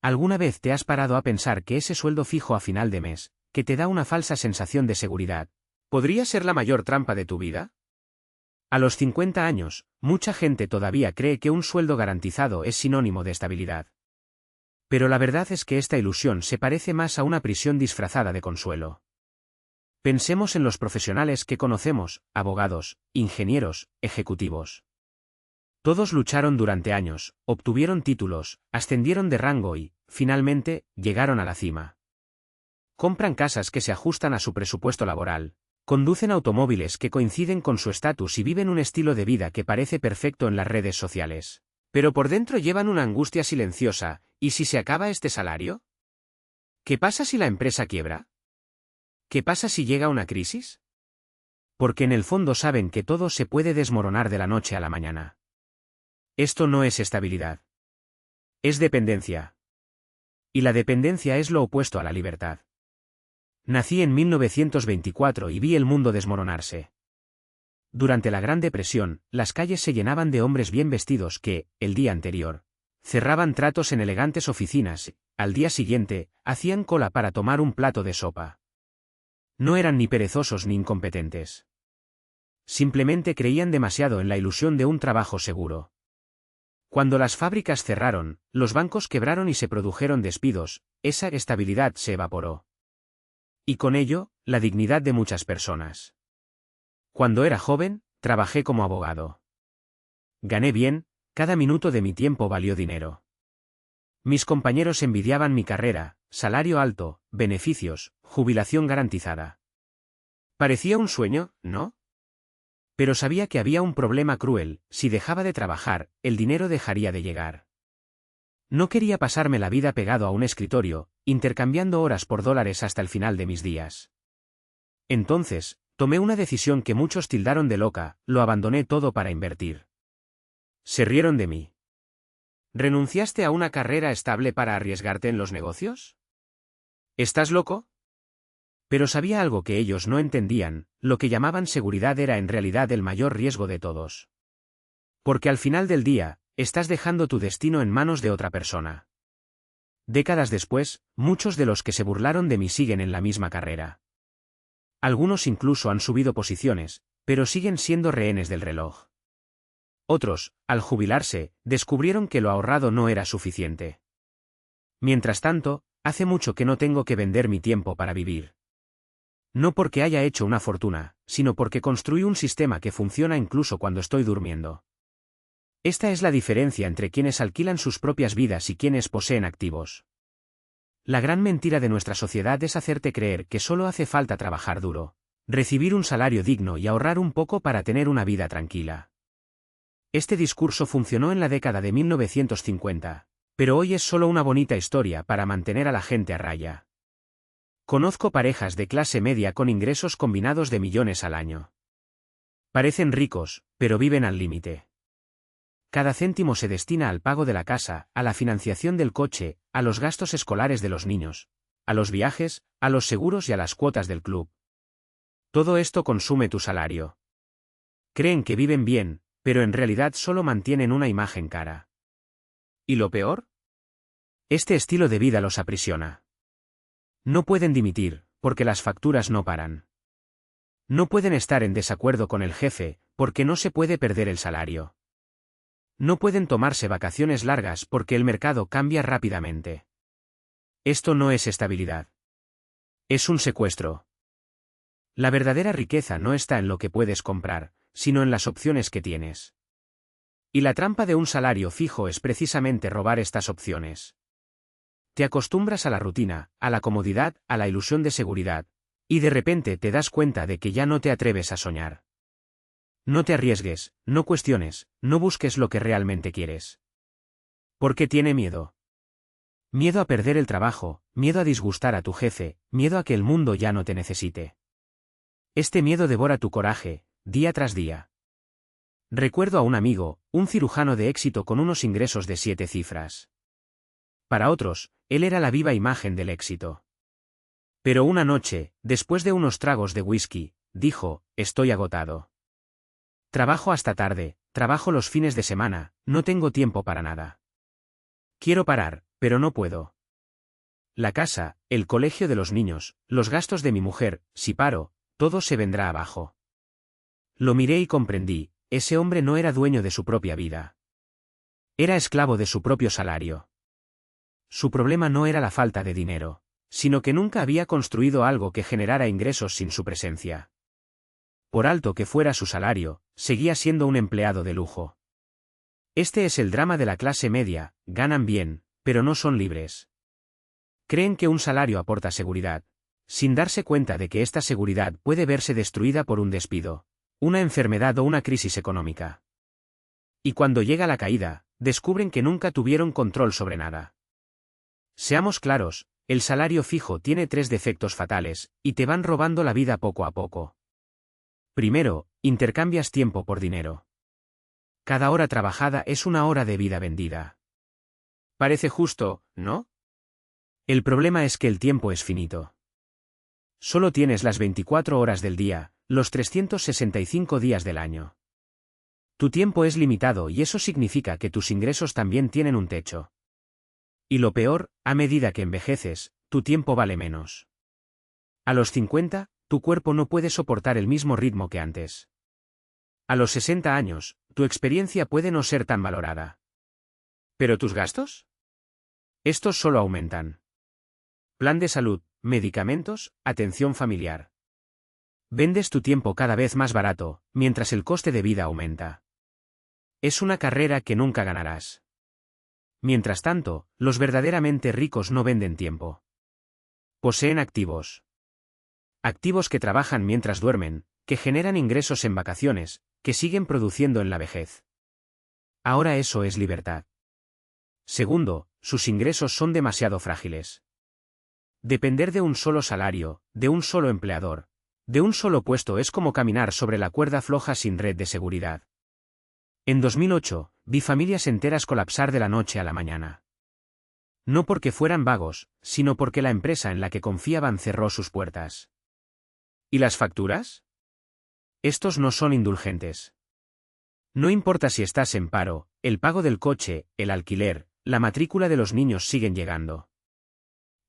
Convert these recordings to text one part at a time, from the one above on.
¿Alguna vez te has parado a pensar que ese sueldo fijo a final de mes, que te da una falsa sensación de seguridad, podría ser la mayor trampa de tu vida? A los 50 años, mucha gente todavía cree que un sueldo garantizado es sinónimo de estabilidad. Pero la verdad es que esta ilusión se parece más a una prisión disfrazada de consuelo. Pensemos en los profesionales que conocemos, abogados, ingenieros, ejecutivos. Todos lucharon durante años, obtuvieron títulos, ascendieron de rango y, finalmente, llegaron a la cima. Compran casas que se ajustan a su presupuesto laboral, conducen automóviles que coinciden con su estatus y viven un estilo de vida que parece perfecto en las redes sociales. Pero por dentro llevan una angustia silenciosa, ¿y si se acaba este salario? ¿Qué pasa si la empresa quiebra? ¿Qué pasa si llega una crisis? Porque en el fondo saben que todo se puede desmoronar de la noche a la mañana. Esto no es estabilidad. Es dependencia. Y la dependencia es lo opuesto a la libertad. Nací en 1924 y vi el mundo desmoronarse. Durante la Gran Depresión, las calles se llenaban de hombres bien vestidos que, el día anterior, cerraban tratos en elegantes oficinas, al día siguiente, hacían cola para tomar un plato de sopa. No eran ni perezosos ni incompetentes. Simplemente creían demasiado en la ilusión de un trabajo seguro. Cuando las fábricas cerraron, los bancos quebraron y se produjeron despidos, esa estabilidad se evaporó. Y con ello, la dignidad de muchas personas. Cuando era joven, trabajé como abogado. Gané bien, cada minuto de mi tiempo valió dinero. Mis compañeros envidiaban mi carrera, salario alto, beneficios, jubilación garantizada. Parecía un sueño, ¿no? Pero sabía que había un problema cruel: si dejaba de trabajar, el dinero dejaría de llegar. No quería pasarme la vida pegado a un escritorio, intercambiando horas por dólares hasta el final de mis días. Entonces, tomé una decisión que muchos tildaron de loca: lo abandoné todo para invertir. Se rieron de mí. ¿Renunciaste a una carrera estable para arriesgarte en los negocios? ¿Estás loco? Pero sabía algo que ellos no entendían: lo que llamaban seguridad era en realidad el mayor riesgo de todos. Porque al final del día, estás dejando tu destino en manos de otra persona. Décadas después, muchos de los que se burlaron de mí siguen en la misma carrera. Algunos incluso han subido posiciones, pero siguen siendo rehenes del reloj. Otros, al jubilarse, descubrieron que lo ahorrado no era suficiente. Mientras tanto, hace mucho que no tengo que vender mi tiempo para vivir. No porque haya hecho una fortuna, sino porque construí un sistema que funciona incluso cuando estoy durmiendo. Esta es la diferencia entre quienes alquilan sus propias vidas y quienes poseen activos. La gran mentira de nuestra sociedad es hacerte creer que solo hace falta trabajar duro, recibir un salario digno y ahorrar un poco para tener una vida tranquila. Este discurso funcionó en la década de 1950, pero hoy es solo una bonita historia para mantener a la gente a raya. Conozco parejas de clase media con ingresos combinados de millones al año. Parecen ricos, pero viven al límite. Cada céntimo se destina al pago de la casa, a la financiación del coche, a los gastos escolares de los niños, a los viajes, a los seguros y a las cuotas del club. Todo esto consume tu salario. Creen que viven bien, pero en realidad solo mantienen una imagen cara. ¿Y lo peor? Este estilo de vida los aprisiona. No pueden dimitir, porque las facturas no paran. No pueden estar en desacuerdo con el jefe, porque no se puede perder el salario. No pueden tomarse vacaciones largas porque el mercado cambia rápidamente. Esto no es estabilidad. Es un secuestro. La verdadera riqueza no está en lo que puedes comprar, sino en las opciones que tienes. Y la trampa de un salario fijo es precisamente robar estas opciones. Te acostumbras a la rutina, a la comodidad, a la ilusión de seguridad, y de repente te das cuenta de que ya no te atreves a soñar. No te arriesgues, no cuestiones, no busques lo que realmente quieres. ¿Por qué tiene miedo? Miedo a perder el trabajo, miedo a disgustar a tu jefe, miedo a que el mundo ya no te necesite. Este miedo devora tu coraje, día tras día. Recuerdo a un amigo, un cirujano de éxito con unos ingresos de 7 cifras. Para otros, él era la viva imagen del éxito. Pero una noche, después de unos tragos de whisky, dijo: estoy agotado. Trabajo hasta tarde, trabajo los fines de semana, no tengo tiempo para nada. Quiero parar, Pero no puedo. La casa, el colegio de los niños, los gastos de mi mujer, si paro, todo se vendrá abajo. Lo miré y comprendí, ese hombre no era dueño de su propia vida. Era esclavo de su propio salario. Su problema no era la falta de dinero, sino que nunca había construido algo que generara ingresos sin su presencia. Por alto que fuera su salario, seguía siendo un empleado de lujo. Este es el drama de la clase media: ganan bien, pero no son libres. Creen que un salario aporta seguridad, sin darse cuenta de que esta seguridad puede verse destruida por un despido, una enfermedad o una crisis económica. Y cuando llega la caída, descubren que nunca tuvieron control sobre nada. Seamos claros, el salario fijo tiene 3 defectos fatales, y te van robando la vida poco a poco. Primero, intercambias tiempo por dinero. Cada hora trabajada es una hora de vida vendida. Parece justo, ¿no? El problema es que el tiempo es finito. Solo tienes las 24 horas del día, los 365 días del año. Tu tiempo es limitado y eso significa que tus ingresos también tienen un techo. Y lo peor, a medida que envejeces, tu tiempo vale menos. A los 50, tu cuerpo no puede soportar el mismo ritmo que antes. A los 60 años, tu experiencia puede no ser tan valorada. ¿Pero tus gastos? Estos solo aumentan. Plan de salud, medicamentos, atención familiar. Vendes tu tiempo cada vez más barato, mientras el coste de vida aumenta. Es una carrera que nunca ganarás. Mientras tanto, los verdaderamente ricos no venden tiempo. Poseen activos. Activos que trabajan mientras duermen, que generan ingresos en vacaciones, que siguen produciendo en la vejez. Ahora eso es libertad. Segundo, sus ingresos son demasiado frágiles. Depender de un solo salario, de un solo empleador, de un solo puesto es como caminar sobre la cuerda floja sin red de seguridad. En 2008, vi familias enteras colapsar de la noche a la mañana. No porque fueran vagos, sino porque la empresa en la que confiaban cerró sus puertas. ¿Y las facturas? Estos no son indulgentes. No importa si estás en paro, el pago del coche, el alquiler, la matrícula de los niños siguen llegando.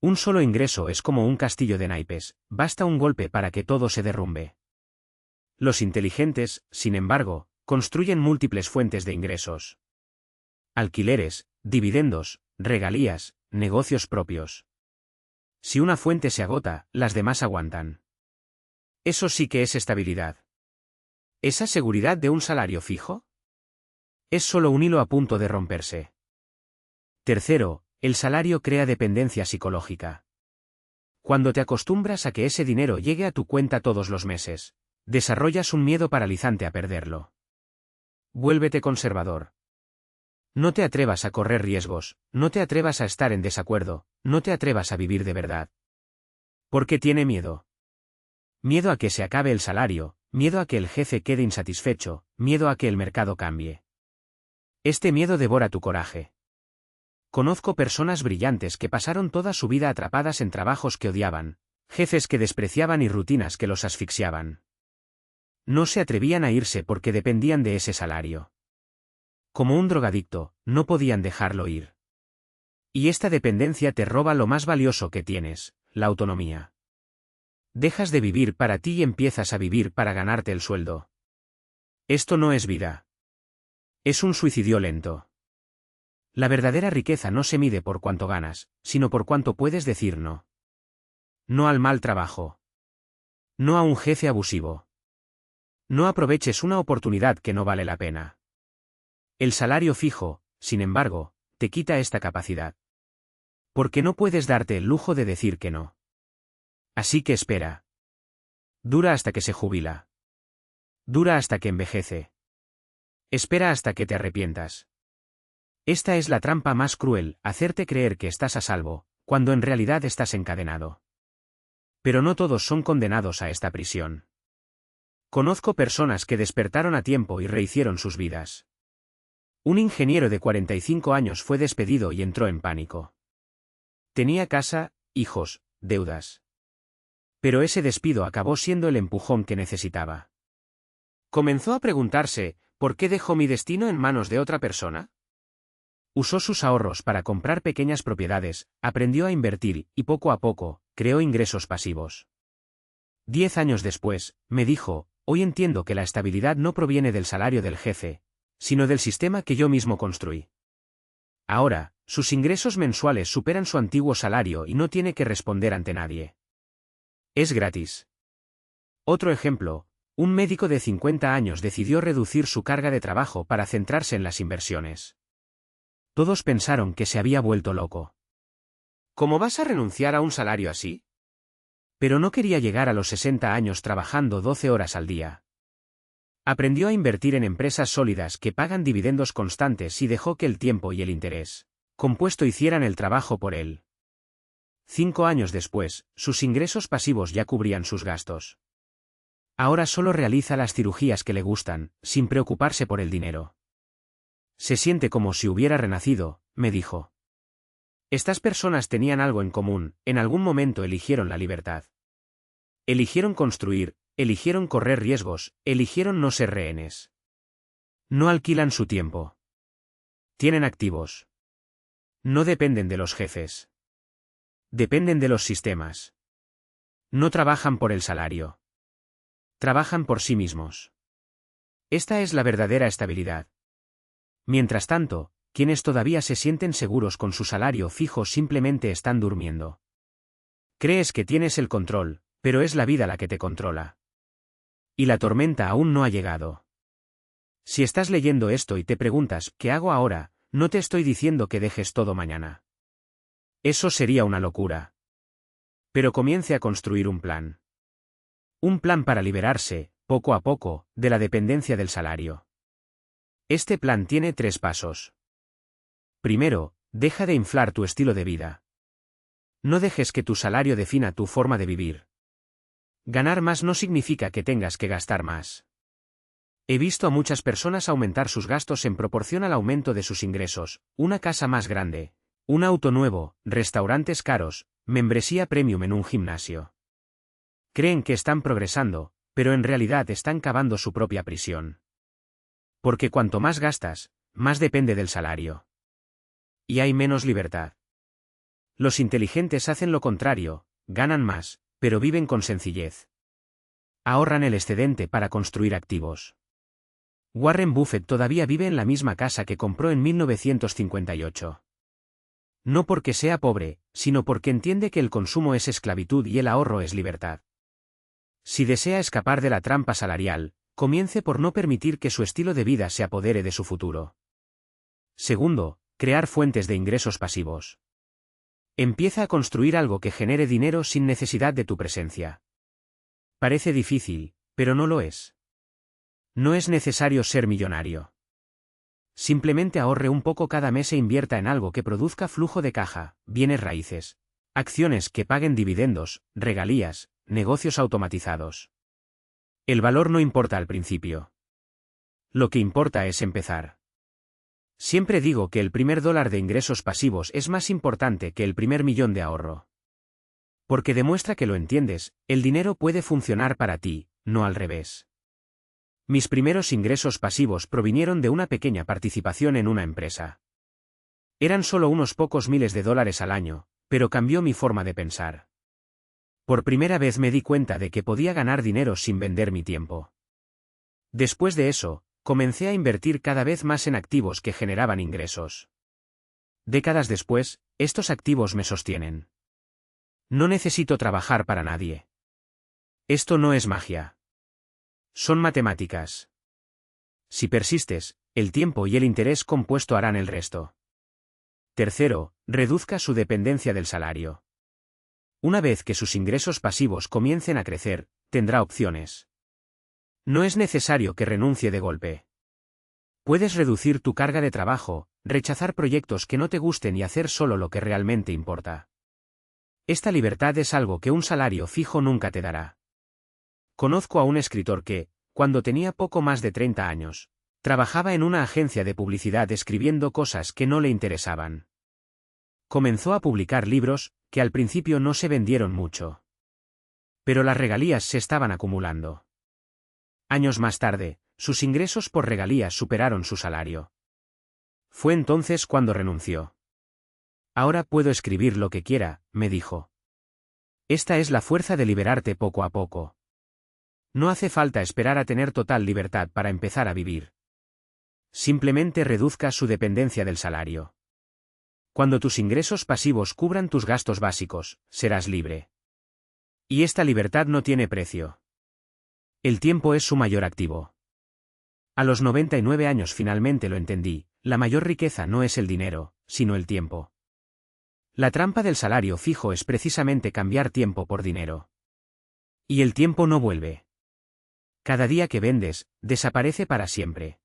Un solo ingreso es como un castillo de naipes, basta un golpe para que todo se derrumbe. Los inteligentes, sin embargo, construyen múltiples fuentes de ingresos. Alquileres, dividendos, regalías, negocios propios. Si una fuente se agota, las demás aguantan. Eso sí que es estabilidad. ¿Esa seguridad de un salario fijo? Es solo un hilo a punto de romperse. Tercero, el salario crea dependencia psicológica. Cuando te acostumbras a que ese dinero llegue a tu cuenta todos los meses, desarrollas un miedo paralizante a perderlo. Vuélvete conservador. No te atrevas a correr riesgos, no te atrevas a estar en desacuerdo, no te atrevas a vivir de verdad. ¿Por qué tiene miedo? Miedo a que se acabe el salario, miedo a que el jefe quede insatisfecho, miedo a que el mercado cambie. Este miedo devora tu coraje. Conozco personas brillantes que pasaron toda su vida atrapadas en trabajos que odiaban, jefes que despreciaban y rutinas que los asfixiaban. No se atrevían a irse porque dependían de ese salario. Como un drogadicto, no podían dejarlo ir. Y esta dependencia te roba lo más valioso que tienes, la autonomía. Dejas de vivir para ti y empiezas a vivir para ganarte el sueldo. Esto no es vida. Es un suicidio lento. La verdadera riqueza no se mide por cuánto ganas, sino por cuánto puedes decir no. No al mal trabajo. No a un jefe abusivo. No aproveches una oportunidad que no vale la pena. El salario fijo, sin embargo, te quita esta capacidad. Porque no puedes darte el lujo de decir que no. Así que espera. Dura hasta que se jubila. Dura hasta que envejece. Espera hasta que te arrepientas. Esta es la trampa más cruel, hacerte creer que estás a salvo, cuando en realidad estás encadenado. Pero no todos son condenados a esta prisión. Conozco personas que despertaron a tiempo y rehicieron sus vidas. Un ingeniero de 45 años fue despedido y entró en pánico. Tenía casa, hijos, deudas. Pero ese despido acabó siendo el empujón que necesitaba. Comenzó a preguntarse, ¿por qué dejó mi destino en manos de otra persona? Usó sus ahorros para comprar pequeñas propiedades, aprendió a invertir y poco a poco, creó ingresos pasivos. 10 años después, me dijo, hoy entiendo que la estabilidad no proviene del salario del jefe, sino del sistema que yo mismo construí. Ahora, sus ingresos mensuales superan su antiguo salario y no tiene que responder ante nadie. Es gratis. Otro ejemplo, un médico de 50 años decidió reducir su carga de trabajo para centrarse en las inversiones. Todos pensaron que se había vuelto loco. ¿Cómo vas a renunciar a un salario así? Pero no quería llegar a los 60 años trabajando 12 horas al día. Aprendió a invertir en empresas sólidas que pagan dividendos constantes y dejó que el tiempo y el interés compuesto hicieran el trabajo por él. 5 años después, sus ingresos pasivos ya cubrían sus gastos. Ahora solo realiza las cirugías que le gustan, sin preocuparse por el dinero. Se siente como si hubiera renacido, me dijo. Estas personas tenían algo en común, en algún momento eligieron la libertad. Eligieron construir, eligieron correr riesgos, eligieron no ser rehenes. No alquilan su tiempo. Tienen activos. No dependen de los jefes. Dependen de los sistemas. No trabajan por el salario. Trabajan por sí mismos. Esta es la verdadera estabilidad. Mientras tanto, quienes todavía se sienten seguros con su salario fijo simplemente están durmiendo. Crees que tienes el control, pero es la vida la que te controla. Y la tormenta aún no ha llegado. Si estás leyendo esto y te preguntas, ¿qué hago ahora?, no te estoy diciendo que dejes todo mañana. Eso sería una locura. Pero comience a construir un plan. Un plan para liberarse, poco a poco, de la dependencia del salario. Este plan tiene 3 pasos. Primero, deja de inflar tu estilo de vida. No dejes que tu salario defina tu forma de vivir. Ganar más no significa que tengas que gastar más. He visto a muchas personas aumentar sus gastos en proporción al aumento de sus ingresos, una casa más grande, un auto nuevo, restaurantes caros, membresía premium en un gimnasio. Creen que están progresando, pero en realidad están cavando su propia prisión. Porque cuanto más gastas, más depende del salario. Y hay menos libertad. Los inteligentes hacen lo contrario, ganan más, pero viven con sencillez. Ahorran el excedente para construir activos. Warren Buffett todavía vive en la misma casa que compró en 1958. No porque sea pobre, sino porque entiende que el consumo es esclavitud y el ahorro es libertad. Si desea escapar de la trampa salarial, comience por no permitir que su estilo de vida se apodere de su futuro. Segundo, crear fuentes de ingresos pasivos. Empieza a construir algo que genere dinero sin necesidad de tu presencia. Parece difícil, pero no lo es. No es necesario ser millonario. Simplemente ahorre un poco cada mes e invierta en algo que produzca flujo de caja, bienes raíces, acciones que paguen dividendos, regalías, negocios automatizados. El valor no importa al principio. Lo que importa es empezar. Siempre digo que el primer $1 de ingresos pasivos es más importante que el primer millón de ahorro. Porque demuestra que lo entiendes, el dinero puede funcionar para ti, no al revés. Mis primeros ingresos pasivos provinieron de una pequeña participación en una empresa. Eran solo unos pocos miles de dólares al año, pero cambió mi forma de pensar. Por primera vez me di cuenta de que podía ganar dinero sin vender mi tiempo. Después de eso, comencé a invertir cada vez más en activos que generaban ingresos. Décadas después, estos activos me sostienen. No necesito trabajar para nadie. Esto no es magia. Son matemáticas. Si persistes, el tiempo y el interés compuesto harán el resto. Tercero, reduzca su dependencia del salario. Una vez que sus ingresos pasivos comiencen a crecer, tendrá opciones. No es necesario que renuncie de golpe. Puedes reducir tu carga de trabajo, rechazar proyectos que no te gusten y hacer solo lo que realmente importa. Esta libertad es algo que un salario fijo nunca te dará. Conozco a un escritor que, cuando tenía poco más de 30 años, trabajaba en una agencia de publicidad escribiendo cosas que no le interesaban. Comenzó a publicar libros, que al principio no se vendieron mucho. Pero las regalías se estaban acumulando. Años más tarde, sus ingresos por regalías superaron su salario. Fue entonces cuando renunció. Ahora puedo escribir lo que quiera, me dijo. Esta es la fuerza de liberarte poco a poco. No hace falta esperar a tener total libertad para empezar a vivir. Simplemente reduzca su dependencia del salario. Cuando tus ingresos pasivos cubran tus gastos básicos, serás libre. Y esta libertad no tiene precio. El tiempo es su mayor activo. A los 99 años finalmente lo entendí, la mayor riqueza no es el dinero, sino el tiempo. La trampa del salario fijo es precisamente cambiar tiempo por dinero. Y el tiempo no vuelve. Cada día que vendes, desaparece para siempre.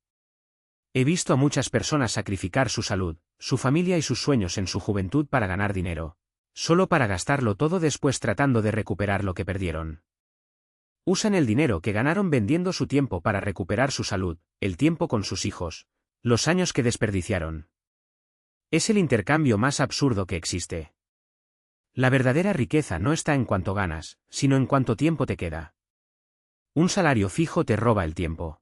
He visto a muchas personas sacrificar su salud, su familia y sus sueños en su juventud para ganar dinero, solo para gastarlo todo después tratando de recuperar lo que perdieron. Usan el dinero que ganaron vendiendo su tiempo para recuperar su salud, el tiempo con sus hijos, los años que desperdiciaron. Es el intercambio más absurdo que existe. La verdadera riqueza no está en cuánto ganas, sino en cuánto tiempo te queda. Un salario fijo te roba el tiempo.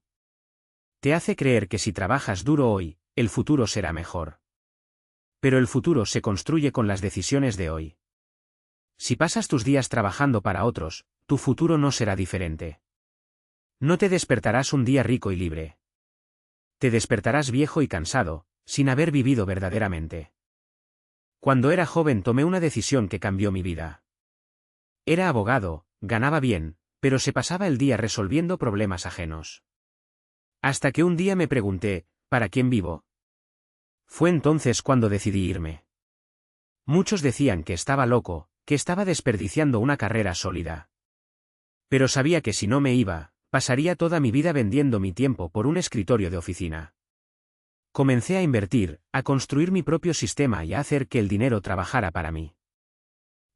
Te hace creer que si trabajas duro hoy, el futuro será mejor. Pero el futuro se construye con las decisiones de hoy. Si pasas tus días trabajando para otros, tu futuro no será diferente. No te despertarás un día rico y libre. Te despertarás viejo y cansado, sin haber vivido verdaderamente. Cuando era joven tomé una decisión que cambió mi vida. Era abogado, ganaba bien, pero se pasaba el día resolviendo problemas ajenos. Hasta que un día me pregunté, ¿para quién vivo? Fue entonces cuando decidí irme. Muchos decían que estaba loco, que estaba desperdiciando una carrera sólida. Pero sabía que si no me iba, pasaría toda mi vida vendiendo mi tiempo por un escritorio de oficina. Comencé a invertir, a construir mi propio sistema y a hacer que el dinero trabajara para mí.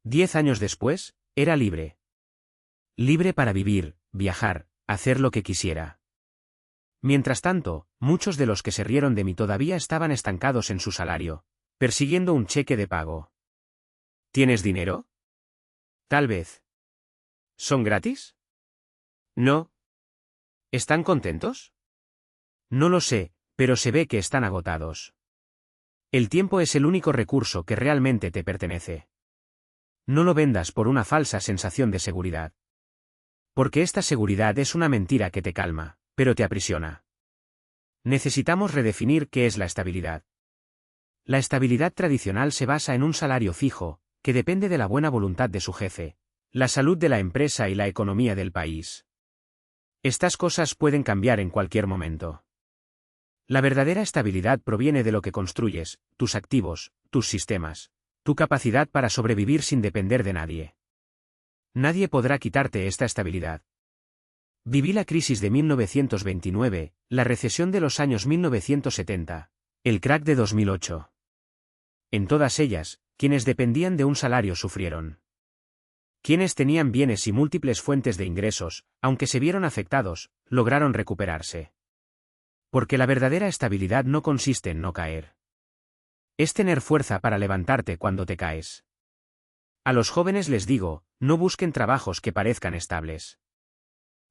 10 años después, era libre. Libre para vivir, viajar, hacer lo que quisiera. Mientras tanto, muchos de los que se rieron de mí todavía estaban estancados en su salario, persiguiendo un cheque de pago. ¿Tienes dinero? Tal vez. ¿Son gratis? No. ¿Están contentos? No lo sé, pero se ve que están agotados. El tiempo es el único recurso que realmente te pertenece. No lo vendas por una falsa sensación de seguridad. Porque esta seguridad es una mentira que te calma, pero te aprisiona. Necesitamos redefinir qué es la estabilidad. La estabilidad tradicional se basa en un salario fijo, que depende de la buena voluntad de su jefe, la salud de la empresa y la economía del país. Estas cosas pueden cambiar en cualquier momento. La verdadera estabilidad proviene de lo que construyes, tus activos, tus sistemas, tu capacidad para sobrevivir sin depender de nadie. Nadie podrá quitarte esta estabilidad. Viví la crisis de 1929, la recesión de los años 1970, el crack de 2008. En todas ellas, quienes dependían de un salario sufrieron. Quienes tenían bienes y múltiples fuentes de ingresos, aunque se vieron afectados, lograron recuperarse. Porque la verdadera estabilidad no consiste en no caer. Es tener fuerza para levantarte cuando te caes. A los jóvenes les digo, no busquen trabajos que parezcan estables.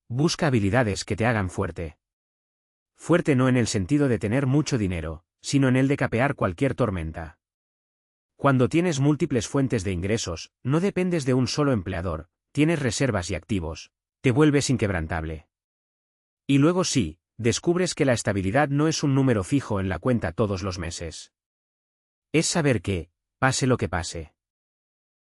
Busca habilidades que te hagan fuerte. Fuerte no en el sentido de tener mucho dinero, sino en el de capear cualquier tormenta. Cuando tienes múltiples fuentes de ingresos, no dependes de un solo empleador, tienes reservas y activos, te vuelves inquebrantable. Y luego sí, descubres que la estabilidad no es un número fijo en la cuenta todos los meses. Es saber que, pase lo que pase,